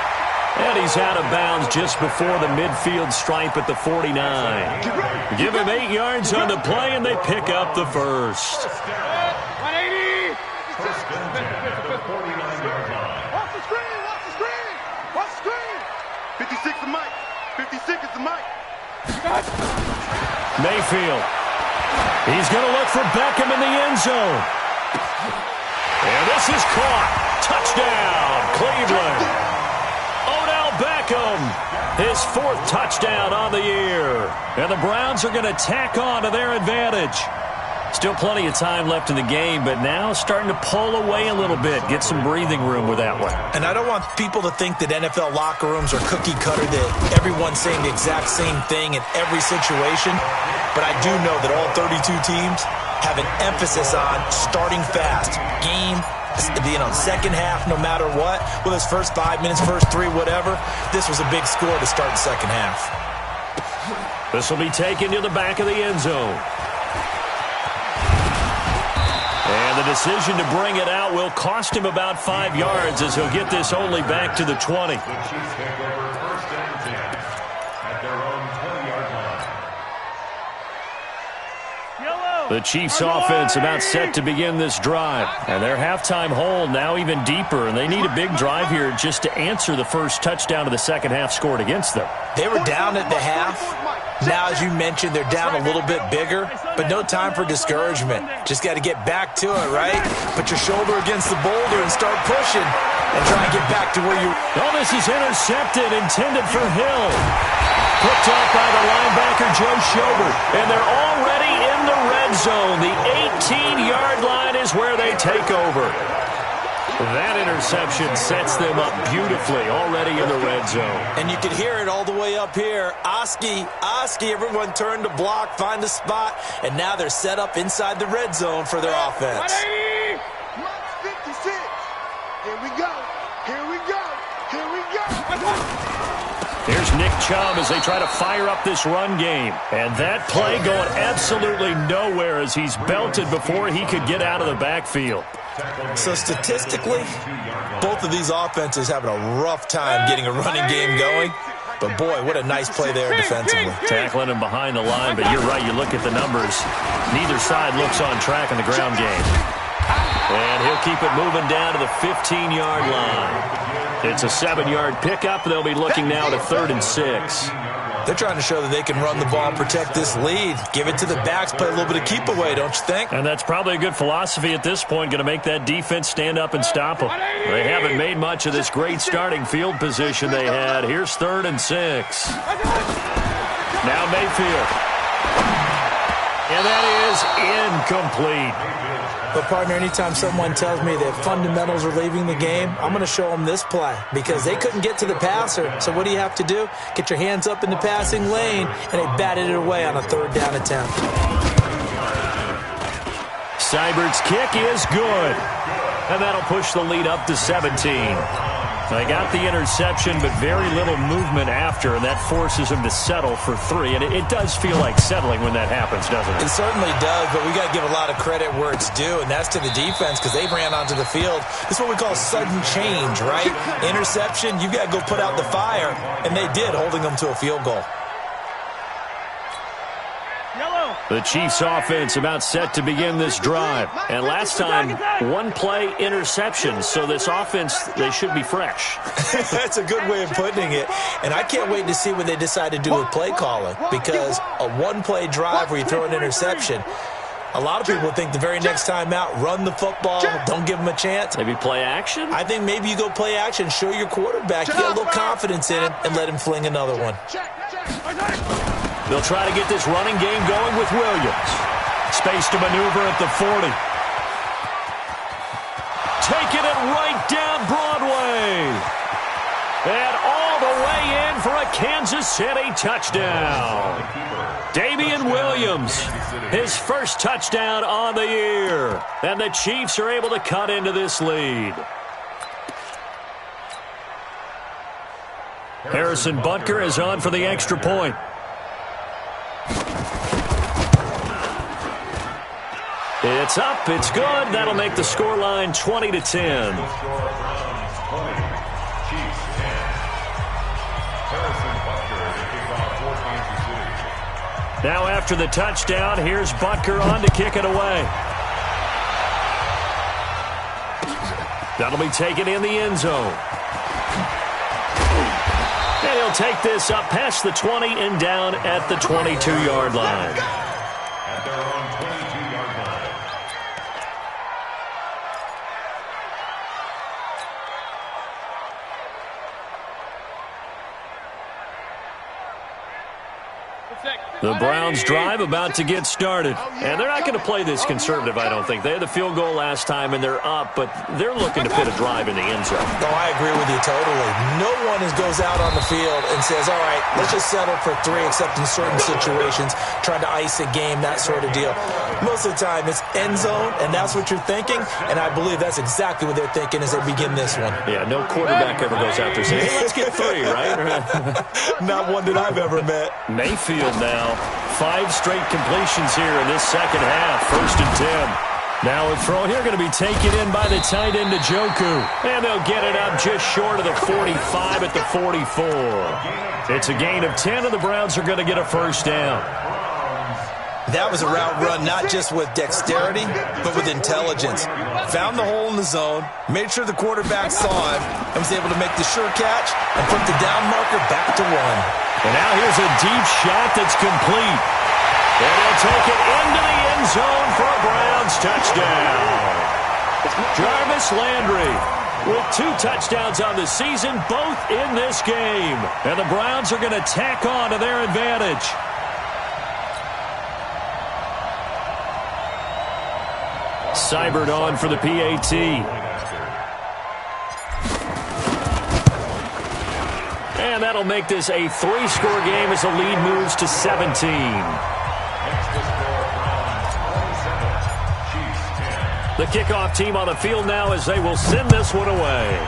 S2: And he's out of bounds just before the midfield stripe at the 49. Give him 8 yards on the play, and they pick up the first.
S4: 180!
S5: First down at the 49-yard line.
S4: Watch the screen! 56 is Mike. 56 is the Mike.
S2: Mayfield. He's going to look for Beckham in the end zone. And this is caught. Touchdown, Cleveland. Odell Beckham, his 4th touchdown on the year. And the Browns are going to tack on to their advantage. Still plenty of time left in the game, but now starting to pull away a little bit, get some breathing room with that one.
S3: And I don't want people to think that NFL locker rooms are cookie cutter, that everyone's saying the exact same thing in every situation. But I do know that all 32 teams have an emphasis on starting fast. Game, second half, no matter what. Whether it's first 5 minutes, first 3, whatever. This was a big score to start the second half.
S2: This will be taken to the back of the end zone. And the decision to bring it out will cost him about 5 yards as he'll get this only back to the 20.
S5: The Chiefs take over first and 10 at their own 20-yard line.
S2: The Chiefs offense about set to begin this drive. And their halftime hole now even deeper, and they need a big drive here just to answer the first touchdown of the second half scored against them.
S3: They were down at the half. Now, as you mentioned, they're down a little bit bigger, but no time for discouragement. Just got to get back to it, right? Put your shoulder against the boulder and start pushing and try and get back to where you...
S2: Oh, this is intercepted, intended for Hill. Picked up by the linebacker, Joe Schobert. And they're already in the red zone. The 18-yard line is where they take over. That interception sets them up beautifully already in the red zone.
S3: And you can hear it all the way up here. Oski, everyone turned to block, find a spot, and now they're set up inside the red zone for their offense.
S4: 56. Here we go. Here we go. Here we go.
S2: Here's Nick Chubb as they try to fire up this run game. And that play going absolutely nowhere as he's belted before he could get out of the backfield.
S3: So statistically, both of these offenses having a rough time getting a running game going. But boy, what a nice play there defensively.
S2: Tackling him behind the line, but you're right, you look at the numbers. Neither side looks on track in the ground game. And he'll keep it moving down to the 15-yard line. It's a 7-yard pickup. They'll be looking now to 3rd and 6.
S3: They're trying to show that they can run the ball and protect this lead. Give it to the backs, play a little bit of keep away, don't you think?
S2: And that's probably a good philosophy at this point, going to make that defense stand up and stop them. They haven't made much of this great starting field position they had. Here's 3rd and 6. Now Mayfield. And that is incomplete.
S3: But, partner, anytime someone tells me that fundamentals are leaving the game, I'm going to show them this play because they couldn't get to the passer. So what do you have to do? Get your hands up in the passing lane, and they batted it away on a 3rd down attempt.
S2: Seibert's kick is good. And that'll push the lead up to 17. They got the interception, but very little movement after, and that forces him to settle for 3. And it does feel like settling when that happens, doesn't it?
S3: It certainly does, but we got to give a lot of credit where it's due, and that's to the defense because they ran onto the field. This is what we call sudden change, right? Interception, you got to go put out the fire, and they did, holding them to a field goal.
S2: The Chiefs offense about set to begin this drive. And last time, 1-play interception. So this offense, they should be fresh.
S3: That's a good way of putting it. And I can't wait to see what they decide to do with play calling. Because a 1-play drive where you throw an interception, a lot of people think the very next time out, run the football, don't give them a chance.
S2: Maybe play action?
S3: I think maybe you go play action, show your quarterback, you get a little confidence in him, and let him fling another one.
S2: They'll try to get this running game going with Williams. Space to maneuver at the 40. Taking it right down Broadway. And all the way in for a Kansas City touchdown. Damian Williams, his first touchdown on the year. And the Chiefs are able to cut into this lead. Harrison Butker is on for the extra point. It's up, it's good. That'll make the scoreline 20-10. Now after the touchdown, here's Butker on to kick it away. That'll be taken in the end zone. And he'll take this up past the 20 and down at the 22-yard line.
S5: At their own 22-yard line.
S2: The Browns drive about to get started. And they're not going to play this conservative, I don't think. They had the field goal last time, and they're up, but they're looking to put a drive in the end zone.
S3: Oh, I agree with you totally. No one goes out on the field and says, all right, let's just settle for 3, except in certain situations, trying to ice a game, that sort of deal. Most of the time, it's end zone, and that's what you're thinking, and I believe that's exactly what they're thinking as they begin this one.
S2: Yeah, no quarterback ever goes out there saying, hey, let's get 3, right?
S3: Not one that I've ever met.
S2: Mayfield now. 5 straight completions here in this second half. 1st and 10. Now a throw here going to be taken in by the tight end Njoku. And they'll get it up just short of the 45 at the 44. It's a gain of 10, and the Browns are going to get a first down.
S3: That was a route run not just with dexterity, but with intelligence. Found the hole in the zone, made sure the quarterback saw him, and was able to make the sure catch and put the down marker back to 1.
S2: And now here's a deep shot that's complete. And he'll take it into the end zone for a Browns touchdown. Jarvis Landry with 2 touchdowns on the season, both in this game. And the Browns are going to tack on to their advantage. Seibert on for the PAT. And that'll make this a 3-score game as the lead moves to 17. The kickoff team on the field now as they will send this one away.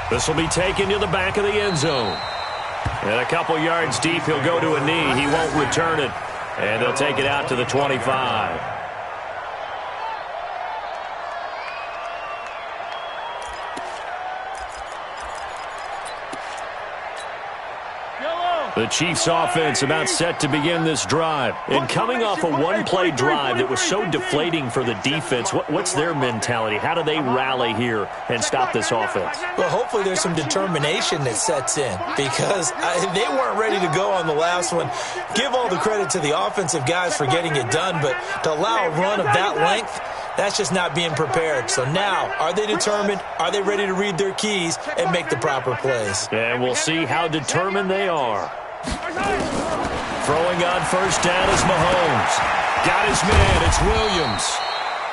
S2: This will be taken to the back of the end zone. And a couple yards deep, he'll go to a knee. He won't return it. And they'll take it out to the 25. The Chiefs offense about set to begin this drive. And coming off a one-play drive that was so deflating for the defense, what's their mentality? How do they rally here and stop this offense?
S3: Well, hopefully there's some determination that sets in because they weren't ready to go on the last one. Give all the credit to the offensive guys for getting it done, but to allow a run of that length, that's just not being prepared. So now, are they determined? Are they ready to read their keys and make the proper plays?
S2: And we'll see how determined they are. Throwing on first down is Mahomes. Got his man, it's Williams.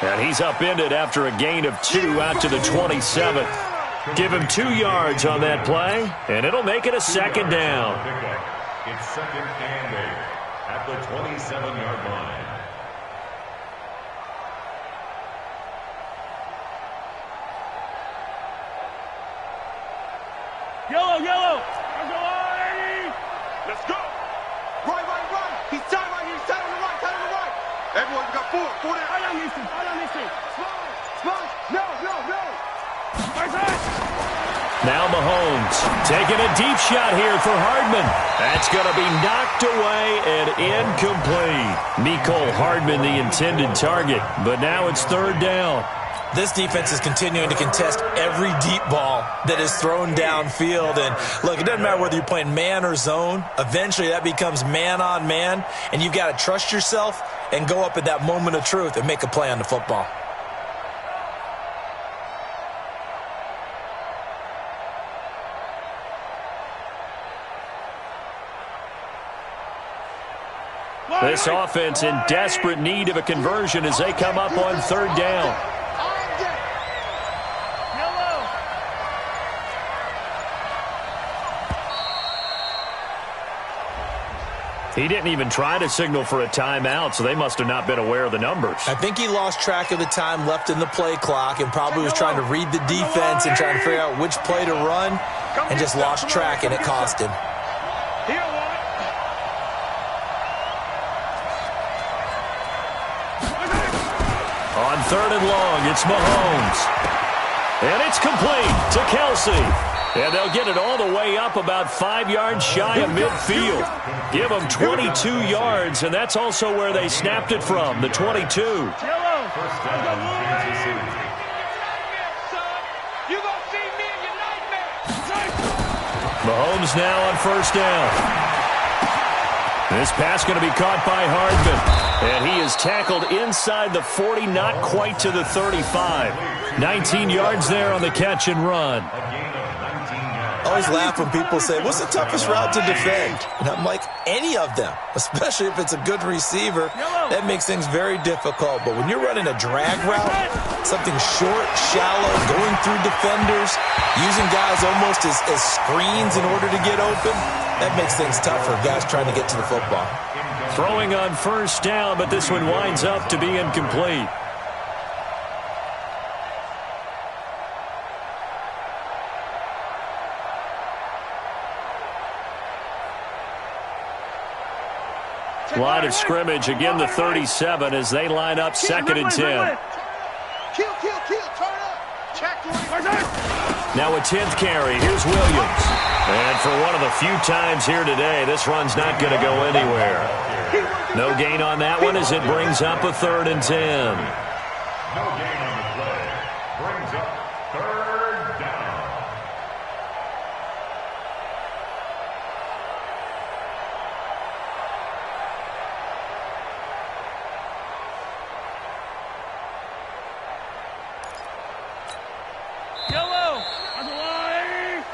S2: And he's upended after a gain of 2 out to the 27. Give him 2 yards on that play, and it'll make it a second down.
S5: It's second and 8 at the 27-yard line.
S4: Yellow. Let's go. Right. He's tied right here. He's tied on the right. Everyone, we got 4 down. I don't need to. Smalls. No.
S2: Now Mahomes taking a deep shot here for Hardman. That's going to be knocked away and incomplete. Mecole Hardman, the intended target, but now it's 3rd down.
S3: This defense is continuing to contest every deep ball that is thrown downfield. And, look, it doesn't matter whether you're playing man or zone. Eventually that becomes man-on-man, and you've got to trust yourself and go up at that moment of truth and make a play on the football.
S2: This offense in desperate need of a conversion as they come up on 3rd down. He didn't even try to signal for a timeout, so they must have not been aware of the numbers.
S3: I think he lost track of the time left in the play clock and probably was trying to read the defense and trying to figure out which play to run and just lost track, and it cost him.
S2: On 3rd and long, it's Mahomes. And it's complete to Kelsey. And they'll get it all the way up about 5 yards shy of midfield. Give them 22 yards, and that's also where they snapped it from, the 22. Mahomes now on 1st down. This pass going to be caught by Hardman. And he is tackled inside the 40, not quite to the 35. 19 yards there on the catch and run.
S3: I always laugh when people say, what's the toughest route to defend? And I'm like, any of them, especially if it's a good receiver. That makes things very difficult. But when you're running a drag route, something short, shallow, going through defenders, using guys almost as screens in order to get open, that makes things tough for guys trying to get to the football.
S2: Throwing on 1st down, but this one winds up to be incomplete. Line of scrimmage, again the 37 as they line up 2nd and 10.
S4: Kill, turn up. Check.
S2: Now a 10th carry. Here's Williams. And for one of the few times here today, this run's not going to go anywhere. No gain on that one as it brings up a 3rd and 10.
S5: No gain on the play. Brings up 3rd down.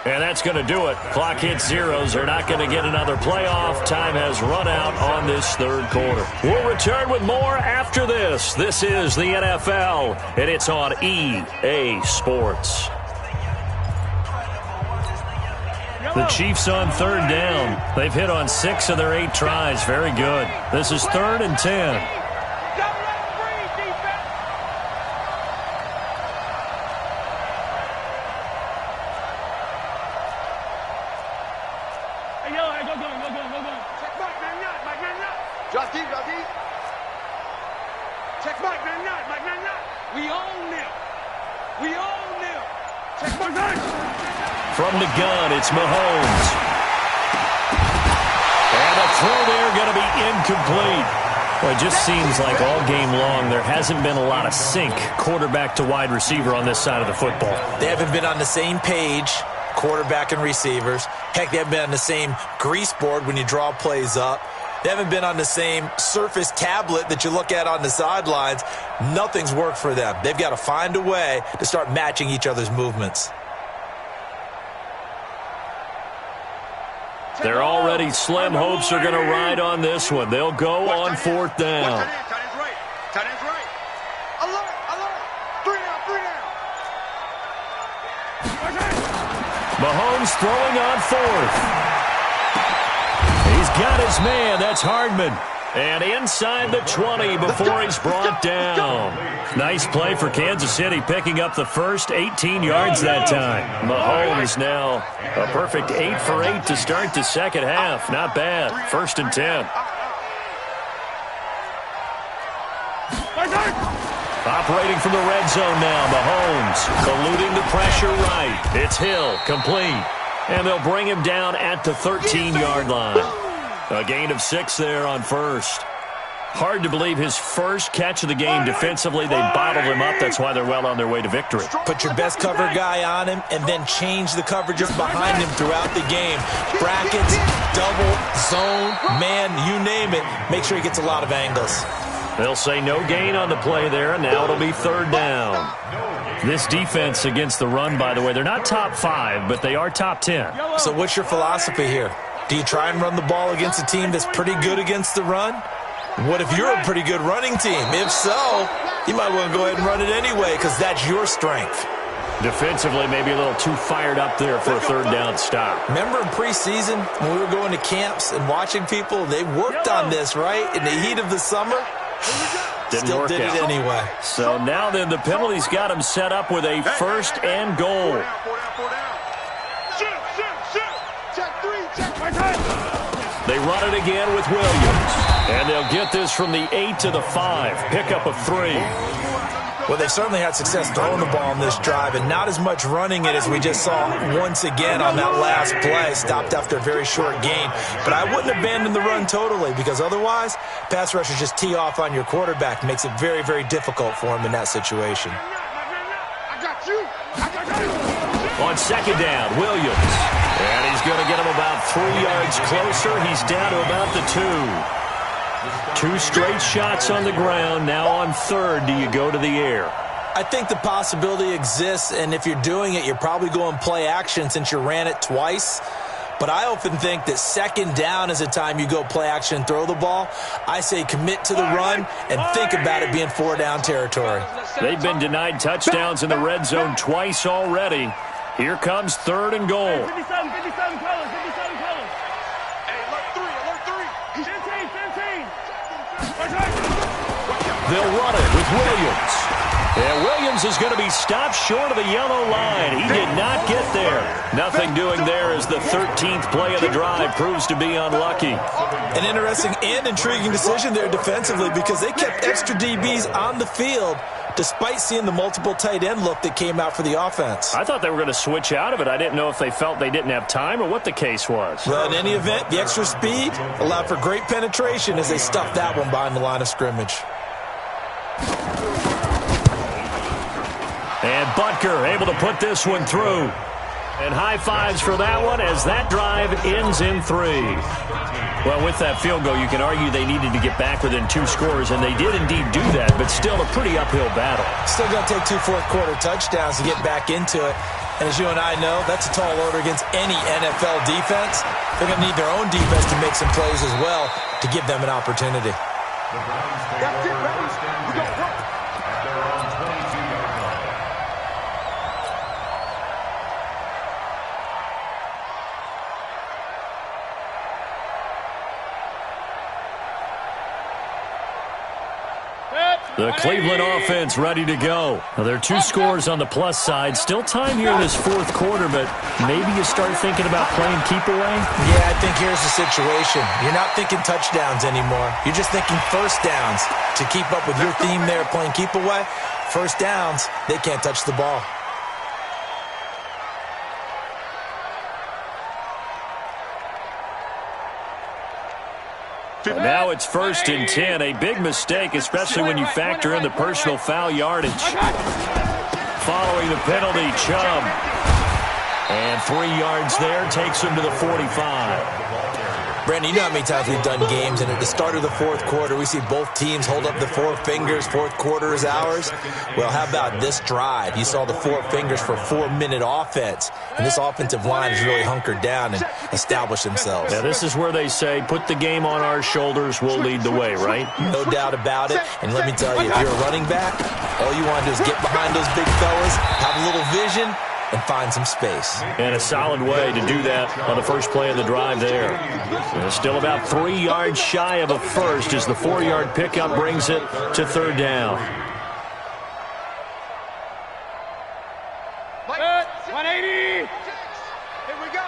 S2: And that's going to do it. Clock hits zeros. They're not going to get another playoff. Time has run out on this 3rd quarter. We'll return with more after this. This is the NFL, and it's on EA Sports. The Chiefs on 3rd down. They've hit on 6 of their 8 tries. Very good. This is 3rd and 10. From the gun, it's Mahomes. And a throw there going to be incomplete. Well, it just seems like all game long there hasn't been a lot of sync quarterback to wide receiver on this side of the football.
S3: They haven't been on the same page, quarterback and receivers. Heck, they haven't been on the same grease board when you draw plays up. They haven't been on the same Surface tablet that you look at on the sidelines. Nothing's worked for them. They've got to find a way to start matching each other's movements.
S2: They're already slim hopes are going to ride on this one. They'll go on 4th down.
S4: Tight end's right. Tight end's right. Alert, alert. 3 down.
S2: Mahomes throwing on 4th. He's got his man. That's Hardman. And inside the 20 before he's brought down. Nice play for Kansas City, picking up the first 18 yards that time. Mahomes now a perfect 8 for 8 to start the second half. Not bad. 1st and 10. Operating from the red zone now, Mahomes eluding the pressure right. It's Hill, complete. And they'll bring him down at the 13-yard line. A gain of 6 there on 1st. Hard to believe his first catch of the game defensively. They bottled him up. That's why they're well on their way to victory.
S3: Put your best cover guy on him and then change the coverages behind him throughout the game. Brackets, double, zone, man, you name it. Make sure he gets a lot of angles.
S2: They'll say no gain on the play there, and now it'll be 3rd down. This defense against the run, by the way, they're not top 5, but they are top 10.
S3: So what's your philosophy here? Do you try and run the ball against a team that's pretty good against the run? What if you're a pretty good running team? If so, you might want to go ahead and run it anyway because that's your strength.
S2: Defensively, maybe a little too fired up there for a 3rd down stop.
S3: Remember in preseason when we were going to camps and watching people, they worked on this, right? In the heat of the summer, still did it anyway.
S2: So now then the penalty's got him set up with a 1st and goal. They run it again with Williams. And they'll get this from the 8 to the 5. Pickup of 3.
S3: Well, they've certainly had success throwing the ball on this drive and not as much running it as we just saw once again on that last play. Stopped after a very short gain. But I wouldn't abandon the run totally because otherwise, pass rushers just tee off on your quarterback. Makes it very, very difficult for him in that situation.
S2: On 2nd down, Williams. And he's going to get him about 3 yards closer. He's down to about the 2. 2 straight shots on the ground. Now on 3rd, do you go to the air?
S3: I think the possibility exists, and if you're doing it, you're probably going play action since you ran it twice. But I often think that 2nd down is a time you go play action and throw the ball. I say commit to the run and think about it being 4-down territory.
S2: They've been denied touchdowns in the red zone twice already. Here comes 3rd and goal.
S4: 57 colors. Hey, alert 3. 15.
S2: They'll run it with Williams. And Williams is going to be stopped short of the yellow line. He did not get there. Nothing doing there as the 13th play of the drive proves to be unlucky.
S3: An interesting and intriguing decision there defensively because they kept extra DBs on the field despite seeing the multiple tight end look that came out for the offense.
S2: I thought they were going to switch out of it. I didn't know if they felt they didn't have time or what the case was.
S3: Well, in any event, the extra speed allowed for great penetration as they stuffed that one behind the line of scrimmage.
S2: And Butker able to put this one through. And high fives for that one as that drive ends in 3. Well, with that field goal, you can argue they needed to get back within 2 scores, and they did indeed do that, but still a pretty uphill battle.
S3: Still going to take 2 fourth-quarter touchdowns to get back into it. And as you and I know, that's a tall order against any NFL defense. They're going to need their own defense to make some plays as well to give them an opportunity.
S4: That's it, baby. We got work.
S5: At their own 22-yard line.
S2: The Cleveland offense ready to go. Now, there are 2 scores on the plus side. Still time here in this 4th quarter, but maybe you start thinking about playing keep away?
S3: Yeah, I think here's the situation. You're not thinking touchdowns anymore. You're just thinking first downs. To keep up with your theme there playing keep away, first downs, they can't touch the ball.
S2: And now it's 1st and 10. A big mistake, especially when you factor in the personal foul yardage. Following the penalty, Chubb. And 3 yards there takes him to the 45.
S3: Brandon, you know how many times we've done games, and at the start of the 4th quarter, we see both teams hold up the 4 fingers, 4th quarter is ours. Well, how about this drive? You saw the 4 fingers for 4-minute offense, and this offensive line has really hunkered down and established themselves.
S2: Now, this is where they say, put the game on our shoulders, we'll lead the way, right?
S3: No doubt about it, and let me tell you, if you're a running back, all you want to do is get behind those big fellas, have a little vision, and find some space.
S2: And a solid way to do that on the first play of the drive there. And still about 3 yards shy of a first as the 4-yard pickup brings it to 3rd down.
S4: 180. Here we go.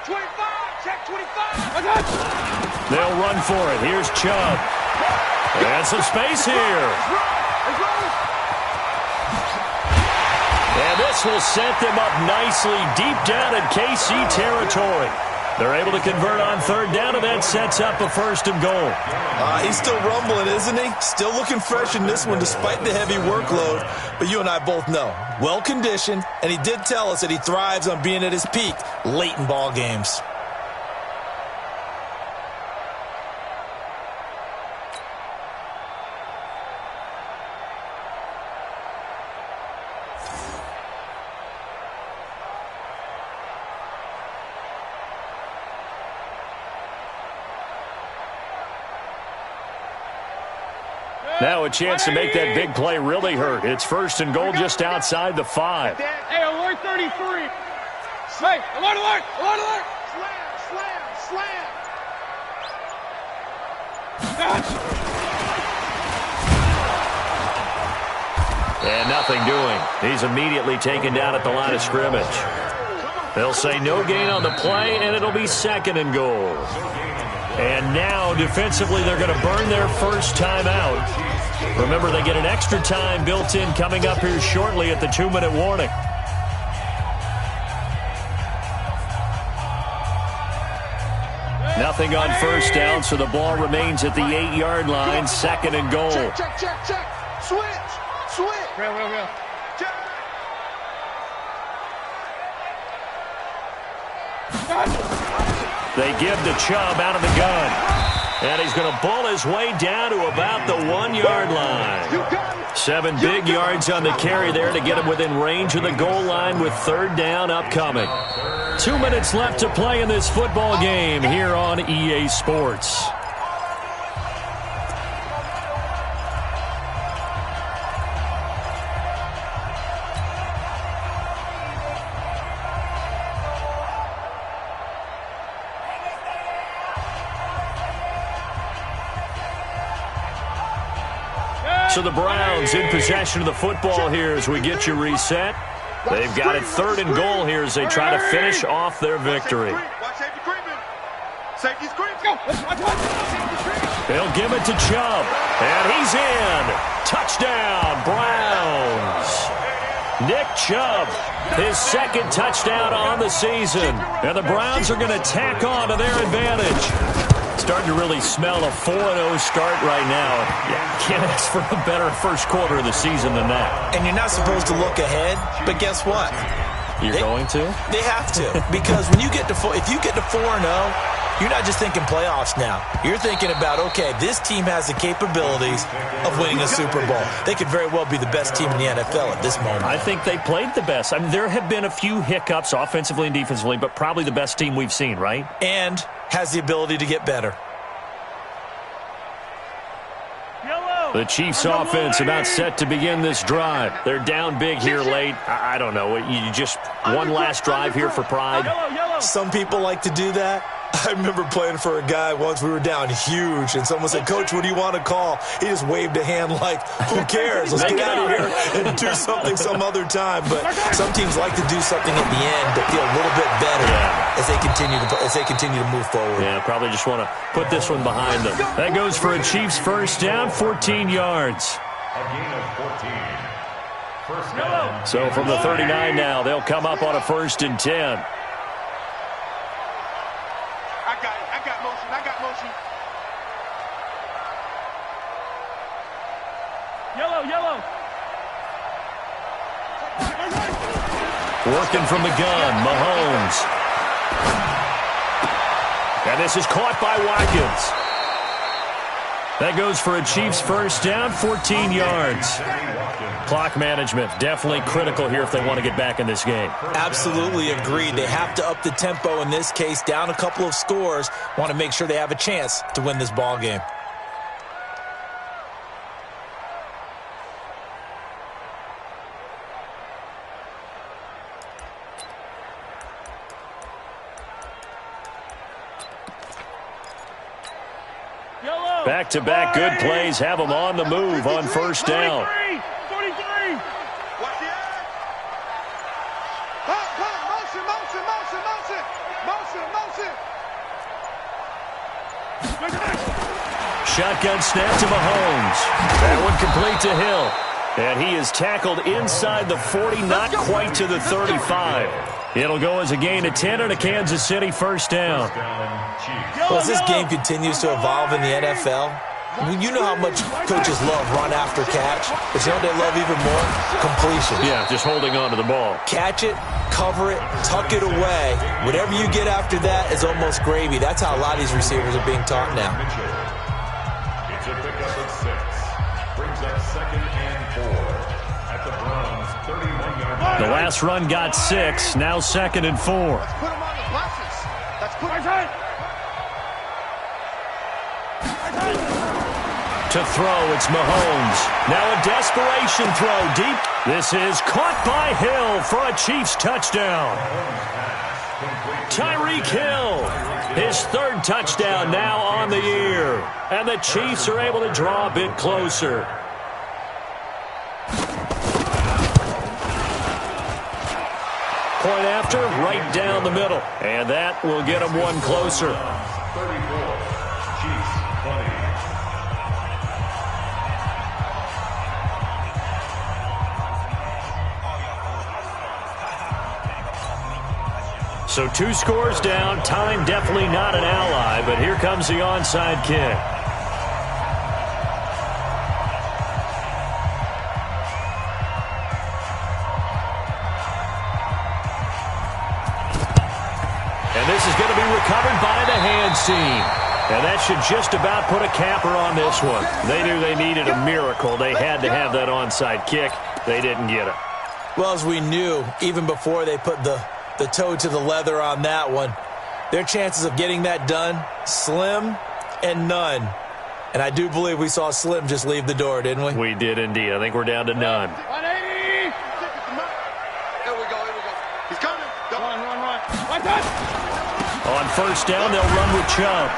S4: 25. Check 25.
S2: They'll run for it. Here's Chubb. And some space here. And this will set them up nicely deep down in KC territory. They're able to convert on 3rd down, and that sets up a 1st and goal.
S3: He's still rumbling, isn't he? Still looking fresh in this one despite the heavy workload. But you and I both know, well-conditioned, and he did tell us that he thrives on being at his peak late in ball games.
S2: Now a chance to make that big play really hurt. It's 1st and goal just outside the 5.
S4: Hey, alert 33. Hey, alert. Slam.
S2: And nothing doing. He's immediately taken down at the line of scrimmage. They'll say no gain on the play, and it'll be 2nd and goal. And now, defensively, they're going to burn their first timeout. Remember, they get an extra time built in coming up here shortly at the 2-minute warning. Nothing on 1st down, so the ball remains at the 8-yard line, 2nd and goal.
S4: Check. Switch. Real. Check.
S2: They give to Chubb out of the gun. And he's going to bull his way down to about the 1-yard line. 7 big yards on the carry there to get him within range of the goal line with 3rd down upcoming. 2 minutes left to play in this football game here on EA Sports. So the Browns in possession of the football here as we get you reset. They've got it 3rd and goal here as they try to finish off their victory. They'll give it to Chubb, and he's in. Touchdown, Browns. Nick Chubb, his 2nd touchdown on the season. And the Browns are going to tack on to their advantage. Starting to really smell a 4-0 start right now. Yeah, can't ask for a better first quarter of the season than that.
S3: And you're not supposed to look ahead, but guess what?
S2: You're going to?
S3: They have to, because when you get to if you get to 4-0, you're not just thinking playoffs now. You're thinking about, okay, this team has the capabilities of winning a Super Bowl. They could very well be the best team in the NFL at this moment.
S2: I think they played the best. I mean, there have been a few hiccups offensively and defensively, but probably the best team we've seen, right?
S3: And has the ability to get better.
S2: The Chiefs offense about set to begin this drive. They're down big here late. I don't know. You just one last drive here for pride.
S3: Some people like to do that. I remember playing for a guy once. We were down huge, and someone said, "Coach, what do you want to call?" He just waved a hand like, "Who cares? Let's get out of here and do something some other time." But some teams like to do something at the end to feel a little bit better as they continue to move forward.
S2: Yeah, probably just want to put this one behind them. That goes for a Chiefs first down, 14 yards.
S5: A gain of 14. First down.
S2: So from the 39 now, they'll come up on a 1st and 10.
S4: I got motion. Yellow.
S2: Working from the gun, Mahomes. And this is caught by Watkins. That goes for a Chiefs first down, 14 yards. Clock management, definitely critical here if they want to get back in this game.
S3: Absolutely agreed. They have to up the tempo in this case, down a couple of scores. Want to make sure they have a chance to win this ball game.
S2: Back-to-back good plays have them on the move on first down.
S4: 43. Watch it. Motion.
S2: Shotgun snap to Mahomes. That one complete to Hill. And he is tackled inside the 40, not quite to the 35. It'll go as a gain of 10 and a Kansas City first down.
S3: Well, as this game continues to evolve in the NFL, you know how much coaches love run after catch, but you know what they love even more? Completion.
S2: Yeah, just holding on to the ball.
S3: Catch it, cover it, tuck it away. Whatever you get after that is almost gravy. That's how a lot of these receivers are being taught now.
S5: It's a pickup of 6. Brings up 2nd and 4 at the Browns' 31-yard line.
S2: The last run got 6, now 2nd and 4.
S4: Let's put him on the boxes. Let's put him on.
S2: To throw, it's Mahomes. Now a desperation throw deep. This is caught by Hill for a Chiefs touchdown. Tyreek Hill, his 3rd touchdown now on the year. And the Chiefs are able to draw a bit closer. Point after, right down the middle. And that will get them one closer.
S5: 34, Chiefs 20.
S2: So 2 scores down. Time definitely not an ally, but here comes the onside kick. And this is going to be recovered by the hands team. And that should just about put a capper on this one. They knew they needed a miracle. They had to have that onside kick. They didn't get it.
S3: Well, as we knew, even before they put the toe to the leather on that one, their chances of getting that done, slim and none. And I do believe we saw Slim just leave the door, didn't we?
S2: We did indeed. I think we're down to none.
S4: 180. Here we go. He's coming. Run.
S2: On first down, they'll run with Chubb.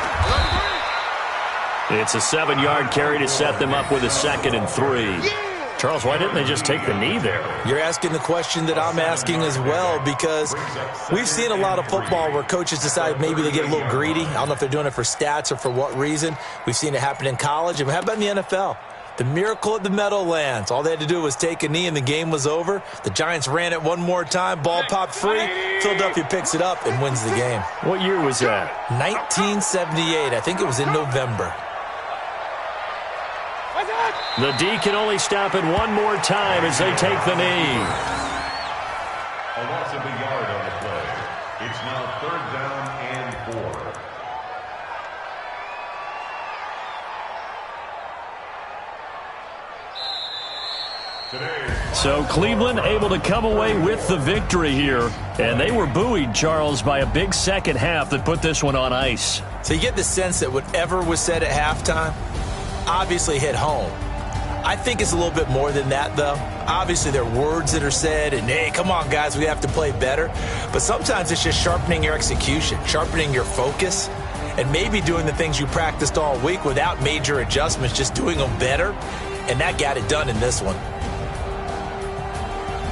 S2: It's a 7-yard carry to set them up with a 2nd and 3. Charles, why didn't they just take the knee there?
S3: You're asking the question that I'm asking as well, because we've seen a lot of football where coaches decide maybe they get a little greedy. I don't know if they're doing it for stats or for what reason. We've seen it happen in college. And how about in the NFL? The miracle at the Meadowlands. All they had to do was take a knee and the game was over. The Giants ran it one more time. Ball popped free. Philadelphia picks it up and wins the game.
S2: What year was that?
S3: 1978. I think it was in November.
S2: The D can only stop it one more time as they take the knee.
S5: A loss of a yard on the play. It's now 3rd down and 4.
S2: So Cleveland able to come away with the victory here. And they were buoyed, Charles, by a big second half that put this one on ice.
S3: So you get the sense that whatever was said at halftime obviously hit home. I think it's a little bit more than that, though. Obviously, there are words that are said, and, hey, come on, guys, we have to play better. But sometimes it's just sharpening your execution, sharpening your focus, and maybe doing the things you practiced all week without major adjustments, just doing them better. And that got it done in this one.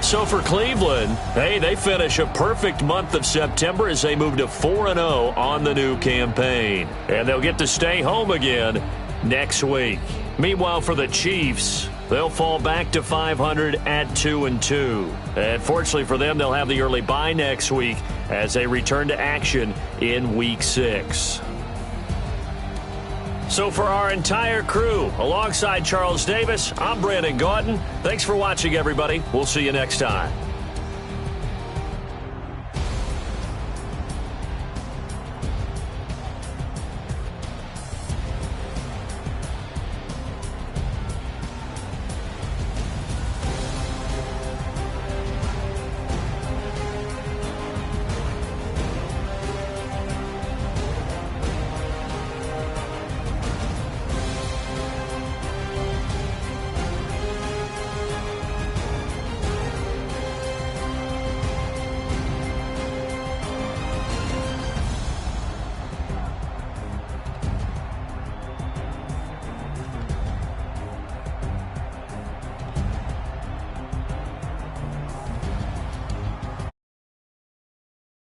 S2: So for Cleveland, hey, they finish a perfect month of September as they move to 4-0 on the new campaign. And they'll get to stay home again next week. Meanwhile, for the Chiefs, they'll fall back to 500 at 2-2. And fortunately for them, they'll have the early bye next week as they return to action in Week 6. So for our entire crew, alongside Charles Davis, I'm Brandon Gaudin. Thanks for watching, everybody. We'll see you next time.